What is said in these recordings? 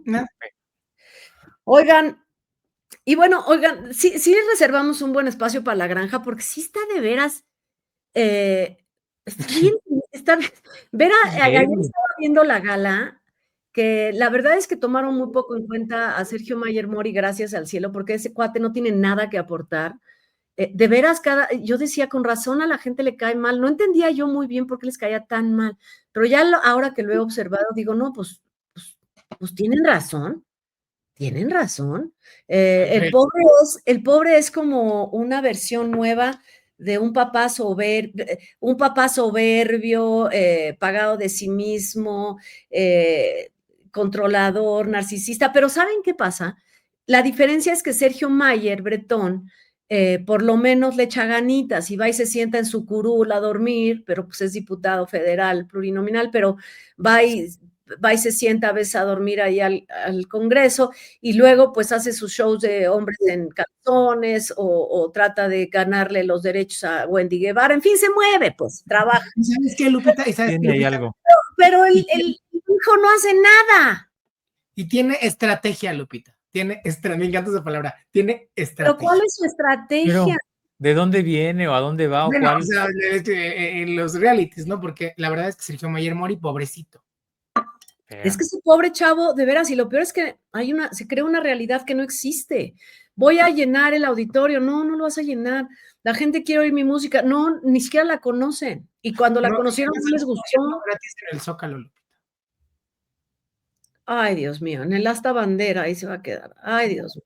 No. Oigan, y bueno, oigan, sí reservamos un buen espacio para la granja, porque sí está de veras, está bien, está bien. Ayer estaba viendo la gala, que la verdad es que tomaron muy poco en cuenta a Sergio Mayer Mori, gracias al cielo, porque ese cuate no tiene nada que aportar. De veras, yo decía, con razón a la gente le cae mal. No entendía yo muy bien por qué les caía tan mal, pero ya ahora que lo he observado, digo, no, pues tienen razón. Tienen razón. El pobre es como una versión nueva de un papá soberbio, pagado de sí mismo, controlador, narcisista. Pero ¿saben qué pasa? La diferencia es que Sergio Mayer, Bretón, por lo menos le echa ganitas y va y se sienta en su curul a dormir, pero pues es diputado federal plurinominal, pero va y se sienta a veces a dormir ahí al Congreso y luego pues hace sus shows de hombres en calzones o trata de ganarle los derechos a Wendy Guevara, en fin, se mueve, pues, trabaja. ¿Sabes qué, Lupita? Tiene ahí algo. Pero el hijo no hace nada. Y tiene estrategia, Lupita. Me encanta esa palabra. Tiene estrategia. ¿Pero cuál es su estrategia? Pero, ¿de dónde viene o a dónde va o cuál? O sea, en los realities, ¿no? Porque la verdad es que Sergio Mayer Mori, pobrecito. Es que ese pobre chavo, de veras, y lo peor es que se crea una realidad que no existe. Voy a llenar el auditorio, no lo vas a llenar. La gente quiere oír mi música, no, ni siquiera la conocen. Y cuando la conocieron, no les gustó. Gratis en el Zócalo, Lupita. Ay, Dios mío, en el asta bandera, ahí se va a quedar. Ay, Dios mío.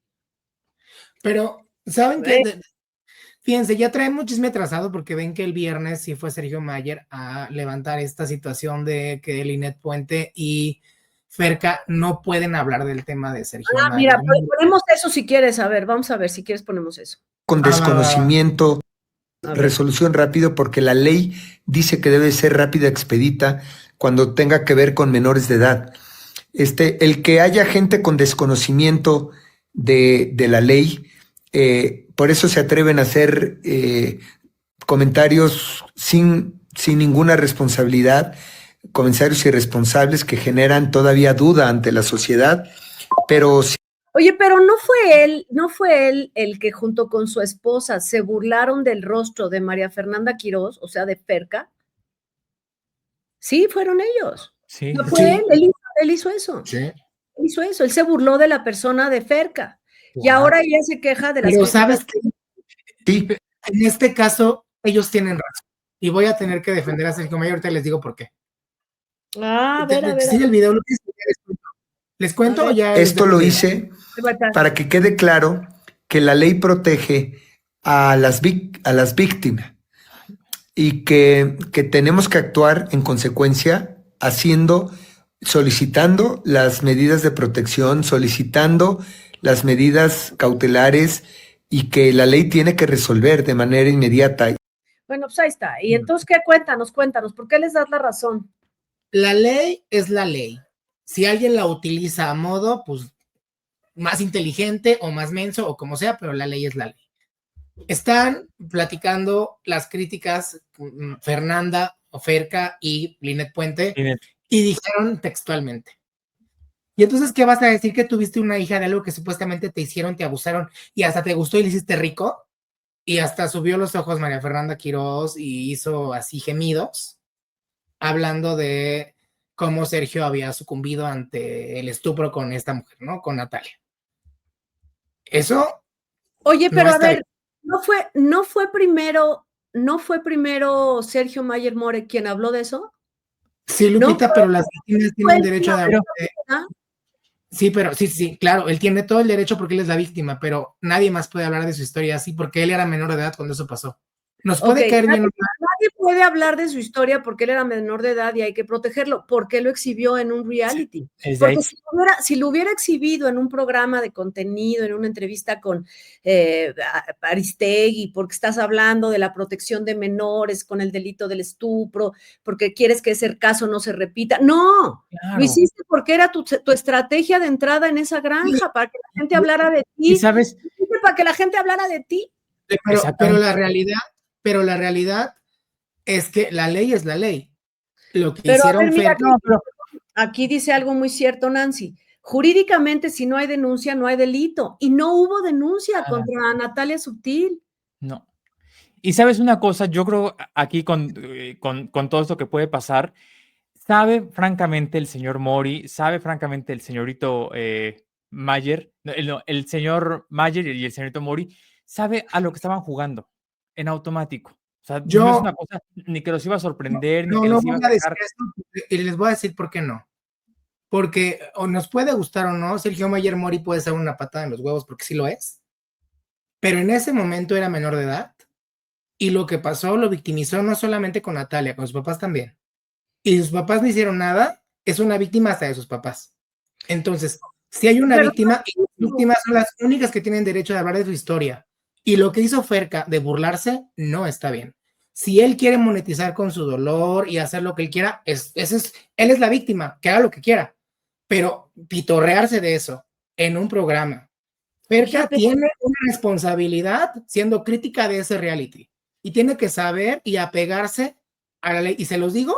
Pero, ¿saben qué? Fíjense, ya trae un chisme atrasado porque ven que el viernes sí fue Sergio Mayer a levantar esta situación de que Linet Puente y Ferca no pueden hablar del tema de Sergio Mayer. Mira, ponemos eso si quieres, a ver, vamos a ver, si quieres ponemos eso. Con desconocimiento, resolución rápido, porque la ley dice que debe ser rápida, expedita, cuando tenga que ver con menores de edad. El que haya gente con desconocimiento de la ley, por eso se atreven a hacer comentarios sin ninguna responsabilidad, comentarios irresponsables que generan todavía duda ante la sociedad, pero... Oye, pero no fue él el que junto con su esposa se burlaron del rostro de María Fernanda Quirós, o sea, de Ferca. Sí, fueron ellos. Sí. No fue él hizo eso. Sí. Él hizo eso, él se burló de la persona de Ferca. Wow. Y ahora ella se queja de las Pero ¿sabes qué? Sí. En este caso, ellos tienen razón. Y voy a tener que defender a Sergio Mayer, ahorita les digo por qué. A ver. Sí, el video, ¿les cuento o ya? Esto lo hice para que quede claro que la ley protege a las víctimas y que tenemos que actuar en consecuencia, solicitando las medidas de protección, solicitando las medidas cautelares y que la ley tiene que resolver de manera inmediata. Bueno, pues ahí está. Y entonces, ¿qué? Cuéntanos, ¿por qué les das la razón? La ley es la ley. Si alguien la utiliza a modo, pues, más inteligente o más menso o como sea, pero la ley es la ley. Están platicando las críticas Fernanda, Ferca y Linet Puente y dijeron textualmente. Y entonces, ¿qué vas a decir? Que tuviste una hija de algo que supuestamente te hicieron, te abusaron y hasta te gustó y le hiciste rico. Y hasta subió los ojos María Fernanda Quirós y hizo así gemidos, hablando de cómo Sergio había sucumbido ante el estupro con esta mujer, ¿no? Con Natalia. Eso. Oye, pero a ver, ¿no fue primero Sergio Mayer More quien habló de eso? Sí, Lupita, pero las víctimas tienen derecho a hablar. Sí, pero sí, claro, él tiene todo el derecho porque él es la víctima, pero nadie más puede hablar de su historia así porque él era menor de edad cuando eso pasó. Nos puede caer bien. Nadie puede hablar de su historia porque él era menor de edad y hay que protegerlo. ¿Por qué lo exhibió en un reality? Sí, porque si lo hubiera exhibido en un programa de contenido, en una entrevista con Aristegui, porque estás hablando de la protección de menores con el delito del estupro, porque quieres que ese caso no se repita. No, claro. Lo hiciste porque era tu estrategia de entrada en esa granja, para que la gente hablara de ti. ¿Y sabes? Para que la gente hablara de ti. Pero la realidad es que la ley es la ley. Lo que hicieron pero aquí dice algo muy cierto, Nancy. Jurídicamente, si no hay denuncia, no hay delito. Y no hubo denuncia contra Natalia Subtil. No. Y sabes una cosa, yo creo aquí con todo esto que puede pasar, sabe francamente el señor Mori, sabe francamente el señorito Mayer, el señor Mayer y el señorito Mori, sabe a lo que estaban jugando en automático. O sea, no es una cosa ni que los iba a sorprender, ni que les iba a sacar. Y les voy a decir por qué no. Porque o nos puede gustar o no, Sergio Mayer Mori puede ser una patada en los huevos, porque sí lo es. Pero en ese momento era menor de edad. Y lo que pasó lo victimizó no solamente con Natalia, con sus papás también. Y sus papás no hicieron nada, es una víctima hasta de sus papás. Entonces, si hay una víctima, y las víctimas son las únicas que tienen derecho de hablar de su historia. Y lo que hizo Ferca de burlarse no está bien. Si él quiere monetizar con su dolor y hacer lo que él quiera, él es la víctima, que haga lo que quiera. Pero pitorrearse de eso en un programa. Ferca tiene una responsabilidad siendo crítica de ese reality. Y tiene que saber y apegarse a la ley. Y se los digo,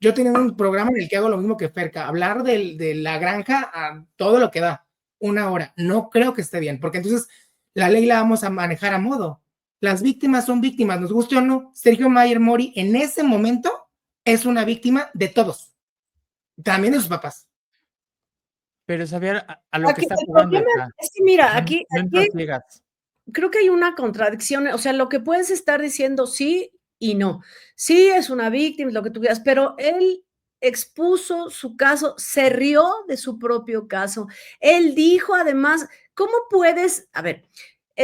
yo tengo un programa en el que hago lo mismo que Ferca, hablar de la granja a todo lo que da, 1 hora. No creo que esté bien, porque entonces la ley la vamos a manejar a modo. Las víctimas son víctimas, nos guste o no. Sergio Mayer Mori en ese momento es una víctima de todos, también de sus papás. Pero saber a lo Aquí, que está el jugando problema acá. es que mira, aquí Ciegas. creo que hay una contradicción, o sea, lo que puedes estar diciendo sí y no. Sí es una víctima, lo que tú quieras, pero él expuso su caso, se rió de su propio caso. Él dijo además, ¿cómo puedes? A ver,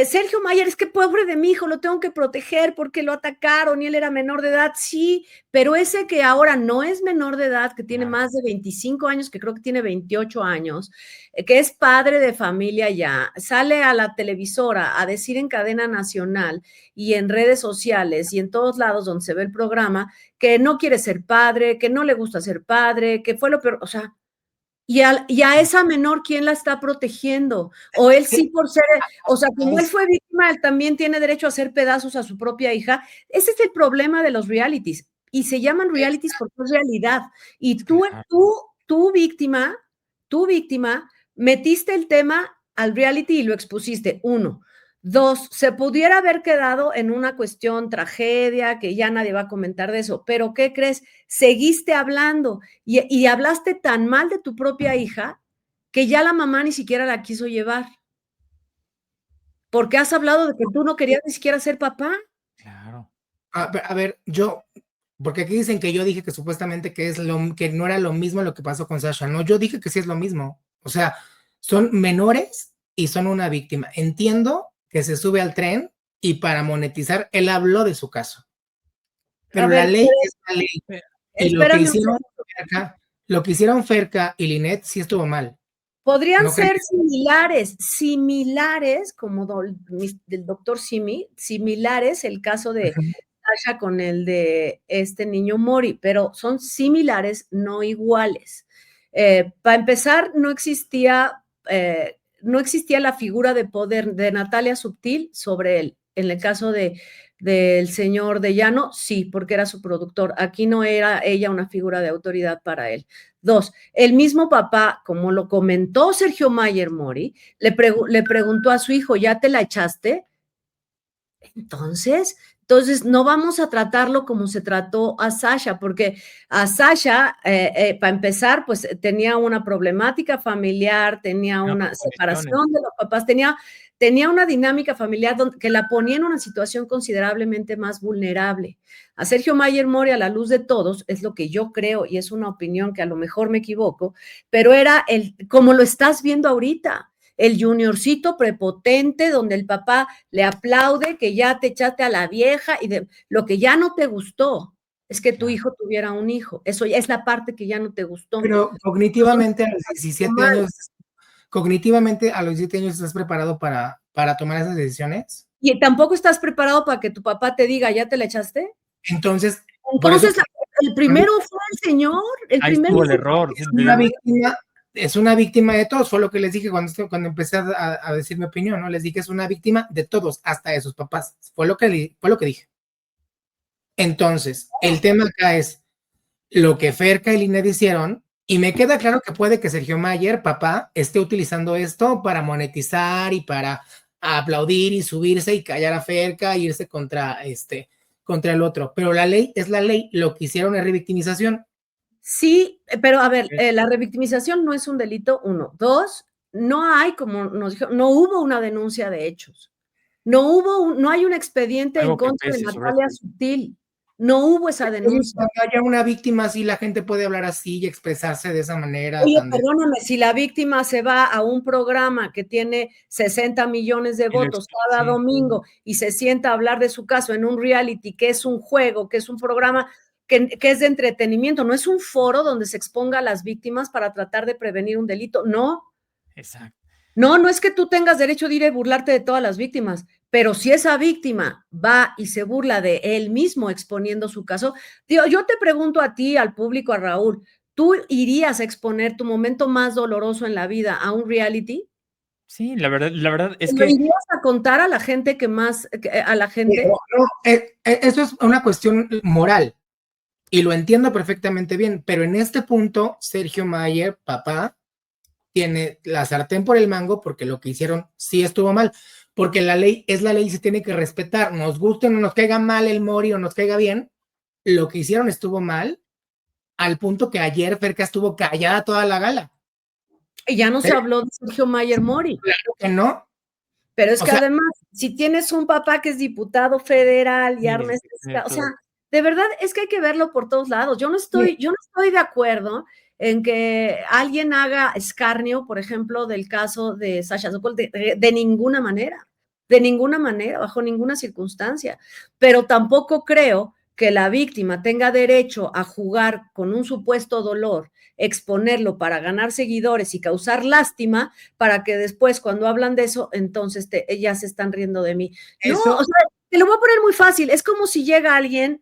Sergio Mayer, es que pobre de mi hijo, lo tengo que proteger porque lo atacaron y él era menor de edad. Sí, pero ese que ahora no es menor de edad, que tiene más de 25 años, que creo que tiene 28 años, que es padre de familia ya, sale a la televisora a decir en cadena nacional y en redes sociales y en todos lados donde se ve el programa que no quiere ser padre, que no le gusta ser padre, que fue lo peor, o sea, y a esa menor, ¿quién la está protegiendo? O él sí por ser, o sea, como él fue víctima, él también tiene derecho a hacer pedazos a su propia hija. Ese es el problema de los realities. Y se llaman realities porque es realidad. Y tú víctima, metiste el tema al reality y lo expusiste. 1. 2, se pudiera haber quedado en una cuestión tragedia, que ya nadie va a comentar de eso, pero ¿qué crees? Seguiste hablando y hablaste tan mal de tu propia hija que ya la mamá ni siquiera la quiso llevar. Porque has hablado de que tú no querías ni siquiera ser papá. Claro. A ver, porque aquí dicen que yo dije que supuestamente que no era lo mismo lo que pasó con Sasha. No, yo dije que sí es lo mismo. O sea, son menores y son una víctima. Entiendo que se sube al tren y para monetizar, él habló de su caso. Pero la ley es la ley. Y lo que hicieron Ferca y Linet sí estuvo mal. Podrían ser similares, como del doctor Simi, similares el caso de Sasha con el de este niño Mori, pero son similares, no iguales. Para empezar, no existía la figura de poder de Natalia Subtil sobre él. En el caso del señor de Llano, sí, porque era su productor. Aquí no era ella una figura de autoridad para él. 2, el mismo papá, como lo comentó Sergio Mayer Mori, le preguntó a su hijo, ¿ya te la echaste? Entonces no vamos a tratarlo como se trató a Sasha, porque a Sasha, para empezar, pues tenía una problemática familiar, tenía una separación de los papás, tenía una dinámica familiar que la ponía en una situación considerablemente más vulnerable. A Sergio Mayer Mori, a la luz de todos, es lo que yo creo, y es una opinión que a lo mejor me equivoco, pero era como lo estás viendo ahorita, el juniorcito prepotente donde el papá le aplaude que ya te echaste a la vieja y lo que ya no te gustó es que tu hijo tuviera un hijo. Eso ya es la parte que ya no te gustó. Pero cognitivamente a los 17 años estás preparado para tomar esas decisiones. ¿Y tampoco estás preparado para que tu papá te diga, ¿ya te la echaste? Entonces el primero fue el señor. Ahí estuvo el error. Es una víctima de todos, fue lo que les dije cuando empecé a decir mi opinión, ¿no? Les dije, es una víctima de todos, hasta de sus papás. Fue lo que dije. Entonces, el tema acá es lo que Ferca y Linet hicieron Y me queda claro que puede que Sergio Mayer, papá, esté utilizando esto para monetizar y para aplaudir y subirse y callar a Ferca e irse contra el otro. Pero la ley es la ley, lo que hicieron es revictimización. Sí, pero a ver, la revictimización no es un delito, 1. 2, no hay, como nos dijo, no hubo una denuncia de hechos. No hay un expediente en contra de Natalia Sutil. No hubo esa denuncia. Cuando haya una víctima así, la gente puede hablar así y expresarse de esa manera. Oye, perdóname, si la víctima se va a un programa que tiene 60 millones de votos cada domingo y se sienta a hablar de su caso en un reality, que es un juego, que es un programa que es de entretenimiento, no es un foro donde se exponga a las víctimas para tratar de prevenir un delito, no. Exacto. No es que tú tengas derecho de ir a burlarte de todas las víctimas, pero si esa víctima va y se burla de él mismo exponiendo su caso, tío, yo te pregunto a ti, al público, a Raúl, ¿tú irías a exponer tu momento más doloroso en la vida a un reality? Sí, la verdad es ¿Lo que... irías a contar a la gente a la gente? No, eso es una cuestión moral y lo entiendo perfectamente bien, pero en este punto, Sergio Mayer, papá, tiene la sartén por el mango porque lo que hicieron sí estuvo mal, porque la ley es la ley y se tiene que respetar, nos guste o no nos caiga mal el Mori o nos caiga bien, lo que hicieron estuvo mal, al punto que ayer Ferca estuvo callada toda la gala. Y ya no se habló de Sergio Mayer Mori. Claro que no. Pero es que además, si tienes un papá que es diputado federal y arma o sea, de verdad es que hay que verlo por todos lados. Yo no estoy de acuerdo en que alguien haga escarnio, por ejemplo, del caso de Sasha Sokol, de ninguna manera, bajo ninguna circunstancia. Pero tampoco creo que la víctima tenga derecho a jugar con un supuesto dolor, exponerlo para ganar seguidores y causar lástima, para que después, cuando hablan de eso, entonces ya se están riendo de mí. No, o sea, te lo voy a poner muy fácil. Es como si llega alguien,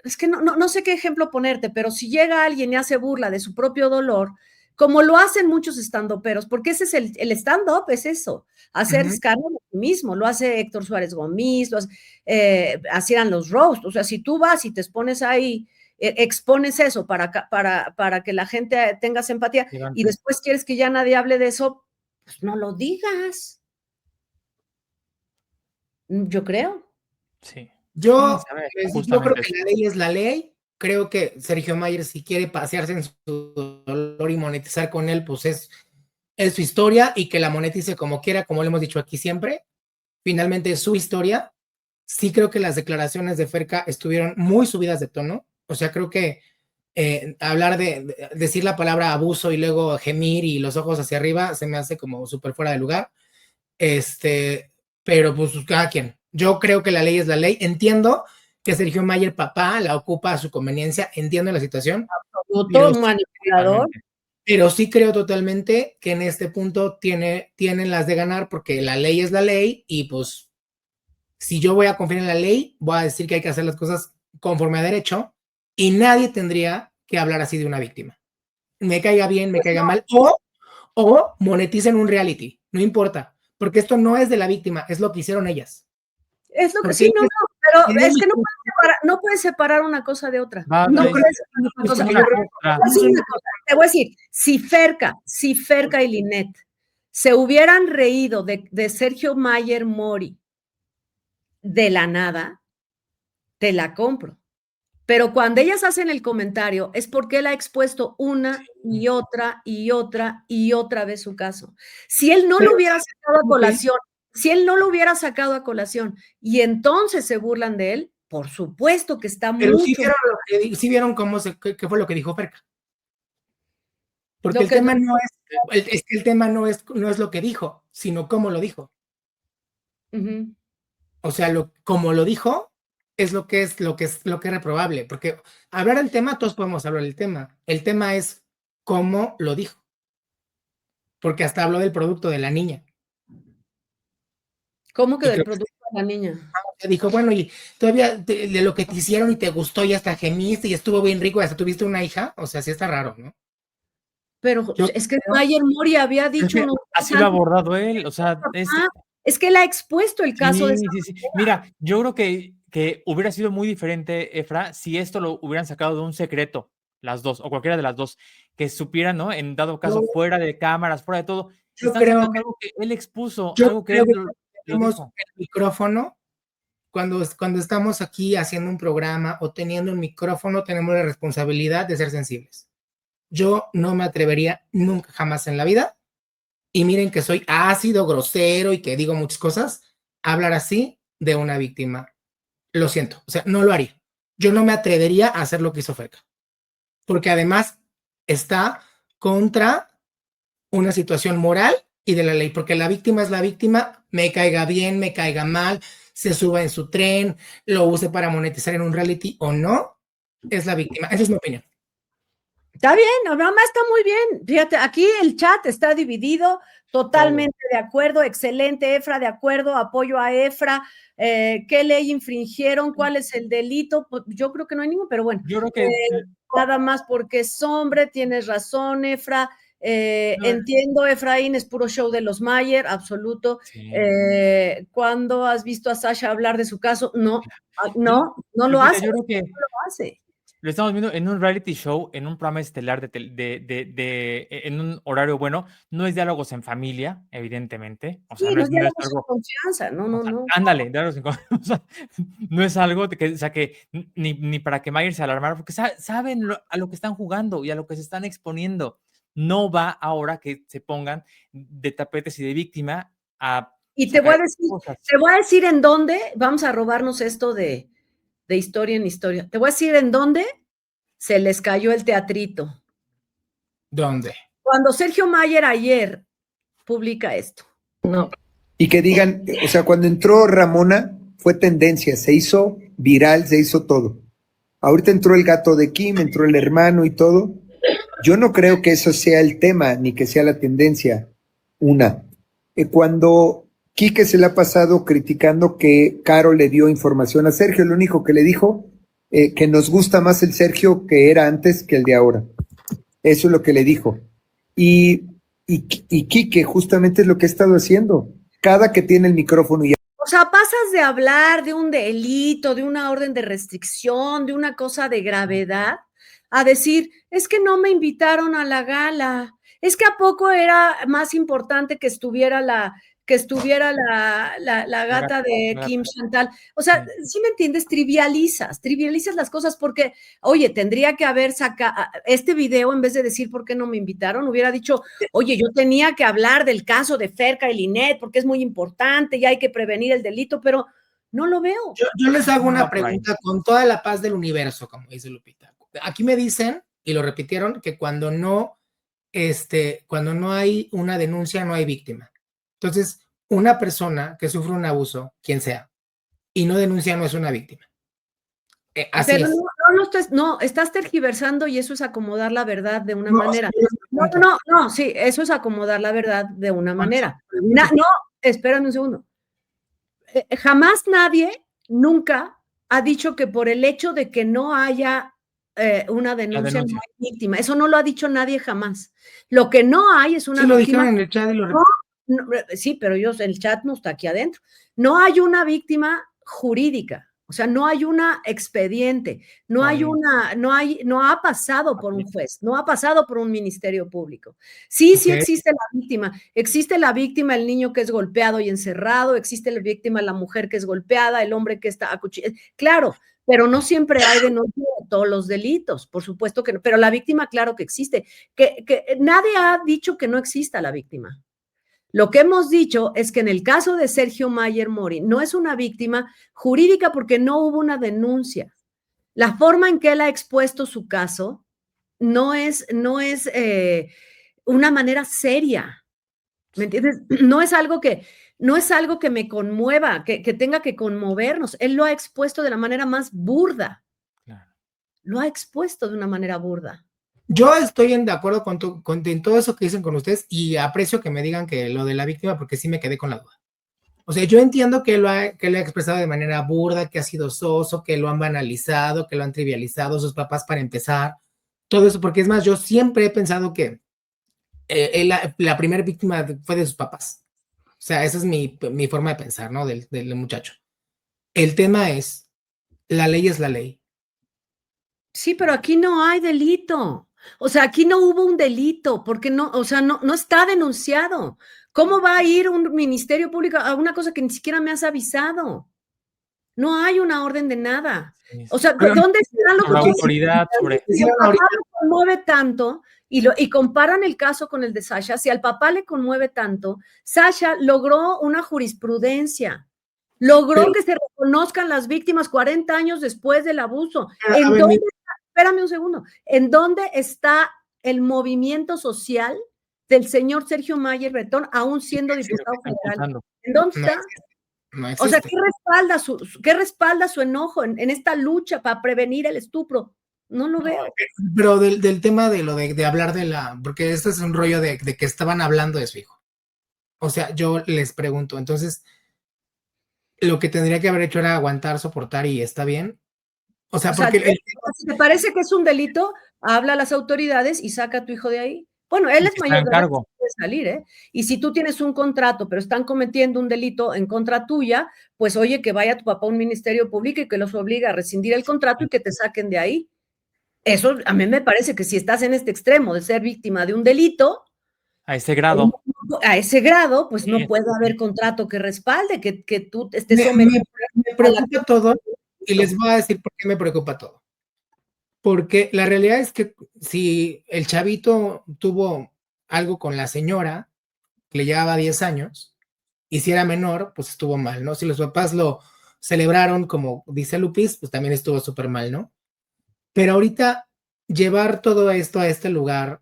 es que no sé qué ejemplo ponerte, pero si llega alguien y hace burla de su propio dolor, como lo hacen muchos estandoperos, porque ese es el stand-up, es eso, hacer escándalo de ti mismo, lo hace Héctor Suárez Gómez, hacían los roasts, o sea, si tú vas y te expones ahí, expones eso para que la gente tenga empatía y después quieres que ya nadie hable de eso, pues no lo digas. Yo creo. Sí. Yo creo que la ley es la ley. Creo que Sergio Mayer, si quiere pasearse en su dolor y monetizar con él, pues es su historia y que la monetice como quiera, como lo hemos dicho aquí siempre. Finalmente es su historia. Sí creo que las declaraciones de Ferca estuvieron muy subidas de tono. O sea, creo que hablar de decir la palabra abuso y luego gemir y los ojos hacia arriba se me hace como súper fuera de lugar. Pero pues cada quien. Yo creo que la ley es la ley. Entiendo que Sergio Mayer, papá, la ocupa a su conveniencia. Entiendo la situación. Todo un manipulador. Pero sí creo totalmente que en este punto tienen las de ganar porque la ley es la ley y pues si yo voy a confiar en la ley, voy a decir que hay que hacer las cosas conforme a derecho y nadie tendría que hablar así de una víctima. Me caiga bien, me caiga mal o moneticen un reality, no importa, porque esto no es de la víctima, es lo que hicieron ellas. Es lo que sí, pero es que no puedes separar una cosa de otra. No puedes separar una cosa de otra. Te voy a decir, si Ferca y Linet se hubieran reído de Sergio Mayer Mori de la nada, te la compro. Pero cuando ellas hacen el comentario es porque él ha expuesto una y otra y otra y otra vez su caso. Si él no lo hubiera sacado a colación, y entonces se burlan de él, por supuesto que está pero mucho. Sí vieron qué fue lo que dijo Ferca. Porque el tema no es lo que dijo, sino cómo lo dijo. O sea, como lo dijo es lo que es reprobable, porque hablar del tema, todos podemos hablar del tema. El tema es cómo lo dijo. Porque hasta habló del producto de la niña. ¿Cómo que del producto de la niña? Dijo, bueno, y todavía de lo que te hicieron y te gustó y hasta gemiste y estuvo bien rico y hasta tuviste una hija, o sea, sí está raro, ¿no? Pero es que Mayer Mori había dicho... Así lo ha abordado él, o sea... Es que él ha expuesto el caso de esa manera. Mira, yo creo que hubiera sido muy diferente, Efra, si esto lo hubieran sacado de un secreto. las dos, o cualquiera de las dos, que supieran, ¿no? En dado caso, Yo, fuera de cámaras, fuera de todo, yo están creo sacando algo que él expuso, Yo algo que creo él que lo tenemos dijo. el micrófono, cuando estamos aquí haciendo un programa o teniendo un micrófono, tenemos la responsabilidad de ser sensibles. Yo no me atrevería nunca jamás en la vida, y miren que soy ácido, grosero y que digo muchas cosas, a hablar así de una víctima. Lo siento, o sea, no lo haría. Yo no me atrevería a hacer lo que hizo Ferca, porque además está contra una situación moral y de la ley, porque la víctima es la víctima, me caiga bien, me caiga mal, se suba en su tren, lo use para monetizar en un reality o no, es la víctima. Esa es mi opinión. Está bien, mamá, está muy bien. Fíjate, aquí el chat está dividido, totalmente de acuerdo, excelente, Efra, de acuerdo, apoyo a Efra. ¿Qué ley infringieron? ¿Cuál es el delito? Pues, yo creo que no hay ninguno, pero bueno, Yo creo que nada más porque es hombre, tienes razón, Efra. no, Entiendo, Efraín, es puro show de los Mayer, absoluto. sí. ¿Cuándo has visto a Sasha hablar de su caso? No, Yo- no lo Lupita, hace, yo no creo que lo hace. lo estamos viendo en un reality show, en un programa estelar en un horario bueno. No es diálogos en familia, evidentemente. O sea, Sí, no no es, es no es diálogo sin algo. confianza, no, O no, sea, no. ándale, diálogos en o sea, no es algo o sea, que ni para que Mayer se alarmara, porque saben a lo que están jugando y a lo que se están exponiendo. No va ahora que se pongan de tapetes y de víctima a Y sacar cosas. te voy a decir en dónde vamos a robarnos esto de historia en historia. Te voy a decir en dónde se les cayó el teatrito. ¿Dónde? Cuando Sergio Mayer ayer publica esto. No. Y que digan, o sea, cuando entró Ramona fue tendencia, se hizo viral, se hizo todo. Ahorita entró el gato de Kim, entró el hermano y todo. Yo no creo que eso sea el tema, ni que sea la tendencia. Cuando Quique se le ha pasado criticando que Caro le dio información a Sergio, lo único que le dijo, que nos gusta más el Sergio que era antes que el de ahora. Eso es lo que le dijo. Y Quique justamente es lo que ha estado haciendo. Cada que tiene el micrófono y O sea, pasas de hablar de un delito, de una orden de restricción, de una cosa de gravedad, a decir, es que no me invitaron a la gala, es que a poco era más importante que estuviera la gata de Kim Chantal. O sea, ¿sí me entiendes? Trivializas las cosas porque, oye, tendría que haber sacado este video en vez de decir por qué no me invitaron, hubiera dicho, oye, yo tenía que hablar del caso de Ferca y Linet porque es muy importante y hay que prevenir el delito, pero no lo veo. Yo les hago una pregunta con toda la paz del universo, como dice Lupita. Aquí me dicen, y lo repitieron, que cuando no hay una denuncia, no hay víctima. Entonces, una persona que sufre un abuso, quien sea, y no denuncia, no es una víctima. Así pero es. no, estás tergiversando y eso es acomodar la verdad de una No, manera. Sí, eso es acomodar la verdad de una manera. No, espérame un segundo. Jamás nadie, nunca, ha dicho que por el hecho de que no haya una denuncia no hay víctima. Eso no lo ha dicho nadie jamás. Lo que no hay es una víctima. Sí, lo víctima. dijeron en el chat y lo sí, pero el chat no está aquí adentro. No hay una víctima jurídica. O sea, no hay una expediente, no ha pasado por un juez, no ha pasado por un ministerio público. Sí existe la víctima. Existe la víctima, el niño que es golpeado y encerrado, existe la víctima, la mujer que es golpeada, el hombre que está acuchillado. Claro, pero no siempre hay denuncia de todos los delitos, por supuesto que no. Pero la víctima, claro que existe. Que nadie ha dicho que no exista la víctima. Lo que hemos dicho es que en el caso de Sergio Mayer Mori no es una víctima jurídica porque no hubo una denuncia. La forma en que él ha expuesto su caso no es una manera seria. ¿Me entiendes? No es algo que me conmueva, que tenga que conmovernos. Él lo ha expuesto de la manera más burda. Claro. Lo ha expuesto de una manera burda. Yo estoy de acuerdo con todo eso que dicen con ustedes y aprecio que me digan que lo de la víctima porque sí me quedé con la duda. O sea, yo entiendo que lo ha expresado de manera burda, que ha sido soso, que lo han banalizado, que lo han trivializado sus papás para empezar, todo eso, porque es más, yo siempre he pensado que la primera víctima fue de sus papás. O sea, esa es mi forma de pensar, ¿no? Del muchacho. El tema es, la ley es la ley. Sí, pero aquí no hay delito. O sea, aquí no hubo un delito, porque no, o sea, no está denunciado. ¿Cómo va a ir un ministerio público a una cosa que ni siquiera me has avisado? No hay una orden de nada. Sí, O sea, Pero ¿dónde está lo que la tú autoridad sobre... Si al papá le conmueve tanto, y comparan el caso con el de Sasha, si al papá le conmueve tanto, Sasha logró una jurisprudencia, logró que se reconozcan las víctimas 40 años después del abuso. ¿En dónde está? Espérame un segundo. ¿En dónde está el movimiento social del señor Sergio Mayer Bretón, aún siendo diputado federal? ¿En dónde está? No O sea, existe. ¿qué respalda su enojo en esta lucha para prevenir el estupro? No lo veo. Pero del tema de lo de hablar de porque este es un rollo de que estaban hablando de su hijo. O sea, yo les pregunto, entonces, lo que tendría que haber hecho era aguantar, soportar y está bien. O sea, porque si te parece que es un delito, habla a las autoridades y saca a tu hijo de ahí. Bueno, él es mayor de edad, puede salir, ¿eh? Y si tú tienes un contrato, pero están cometiendo un delito en contra tuya, pues oye, que vaya tu papá a un ministerio público y que los obligue a rescindir el contrato y que te saquen de ahí. Eso a mí me parece que si estás en este extremo de ser víctima de un delito, a ese grado, pues no puede haber contrato que respalde, que tú estés me sometido. preocupa todo y les voy a decir por qué me preocupa todo. Porque la realidad es que si el chavito tuvo algo con la señora, que le llevaba 10 años, y si era menor, pues estuvo mal, ¿no? Si los papás lo celebraron, como dice Lupis, pues también estuvo súper mal, ¿no? Pero ahorita llevar todo esto a este lugar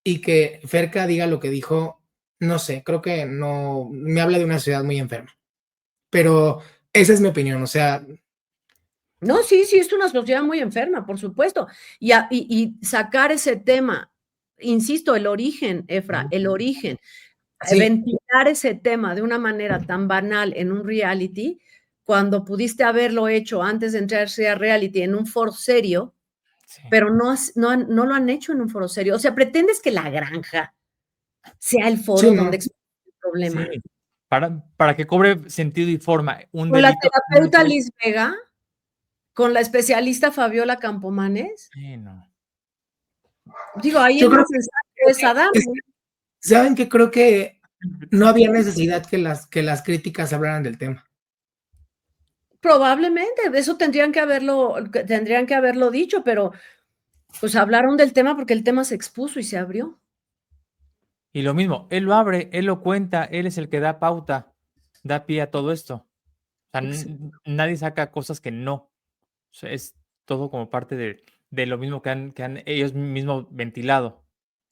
y que Ferca diga lo que dijo, no sé, creo que no, me habla de una ciudad muy enferma. Pero esa es mi opinión, o sea... No, sí, es una sociedad muy enferma, por supuesto. Y sacar ese tema, insisto, el origen, Efra, el origen, Sí. ventilar ese tema de una manera tan banal en un reality, cuando pudiste haberlo hecho antes de entrarse a reality en un foro serio, sí. Pero no lo han hecho en un foro serio. O sea, pretendes que La Granja sea el foro donde explica el problema. Sí. Para que cobre sentido y forma un Con delito. la terapeuta Liz Vega, con la especialista Fabiola Campomanes. Sí, no. Digo, ahí yo el creo más sensato es Adame. ¿Saben que creo que no había necesidad que las críticas hablaran del tema? Probablemente, eso tendrían que haberlo dicho, pero pues hablaron del tema porque el tema se expuso y se abrió. Y lo mismo, él lo abre, él lo cuenta, él es el que da pauta, da pie a todo esto. O sea, nadie saca cosas que no. O sea, es todo como parte de lo mismo que han ellos mismos ventilado.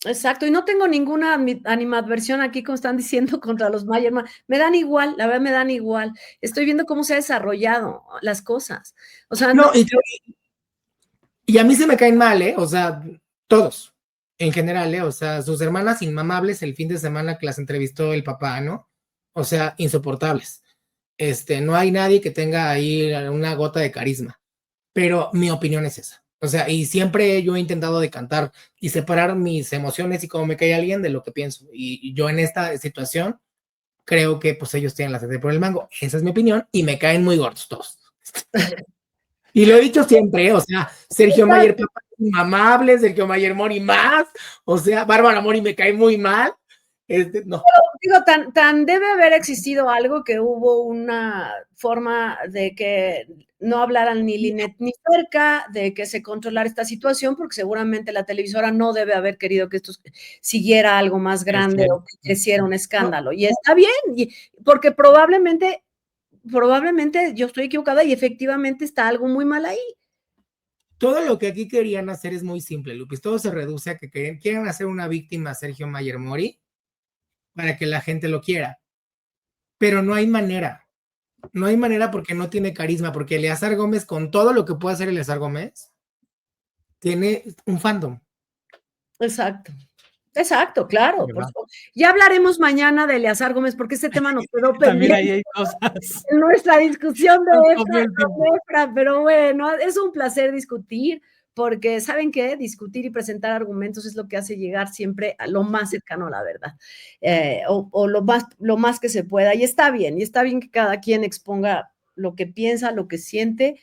Exacto, y no tengo ninguna animadversión aquí, como están diciendo, contra los Mayerman. Me dan igual, la verdad me dan igual. Estoy viendo cómo se ha desarrollado las cosas. O sea, no. Y a mí se me caen mal, ¿eh? O sea, todos, en general, ¿eh? O sea, sus hermanas inmamables el fin de semana que las entrevistó el papá, ¿no? O sea, insoportables. No hay nadie que tenga ahí una gota de carisma. Pero mi opinión es esa. O sea, y siempre yo he intentado decantar y separar mis emociones y cómo me cae alguien de lo que pienso. Y yo en esta situación creo que pues ellos tienen la sartén por el mango. Esa es mi opinión y me caen muy gordos todos. Y lo he dicho siempre, o sea, Sergio Mayer, papá, inmamable, Sergio Mayer Mori más, o sea, Bárbara Mori me cae muy mal. No. Digo, tan debe haber existido algo que hubo una forma de que no hablaran ni Linet ni Ferca, de que se controlara esta situación, porque seguramente la televisora no debe haber querido que esto siguiera algo más grande o que creciera un escándalo. Y está bien, porque probablemente yo estoy equivocada y efectivamente está algo muy mal ahí. Todo lo que aquí querían hacer es muy simple, Lupis. Todo se reduce a que quieren hacer una víctima a Sergio Mayer Mori para que la gente lo quiera. Pero no hay manera. No hay manera porque no tiene carisma, porque Eleazar Gómez, con todo lo que puede hacer Eleazar Gómez, tiene un fandom. Exacto, claro. Ya hablaremos mañana de Eleazar Gómez, porque este tema nos quedó pendiente. También ahí hay cosas. En nuestra discusión de Efra, pero bueno, es un placer discutir, porque ¿saben qué? Discutir y presentar argumentos es lo que hace llegar siempre a lo más cercano a la verdad, o lo más que se pueda, y está bien que cada quien exponga lo que piensa, lo que siente,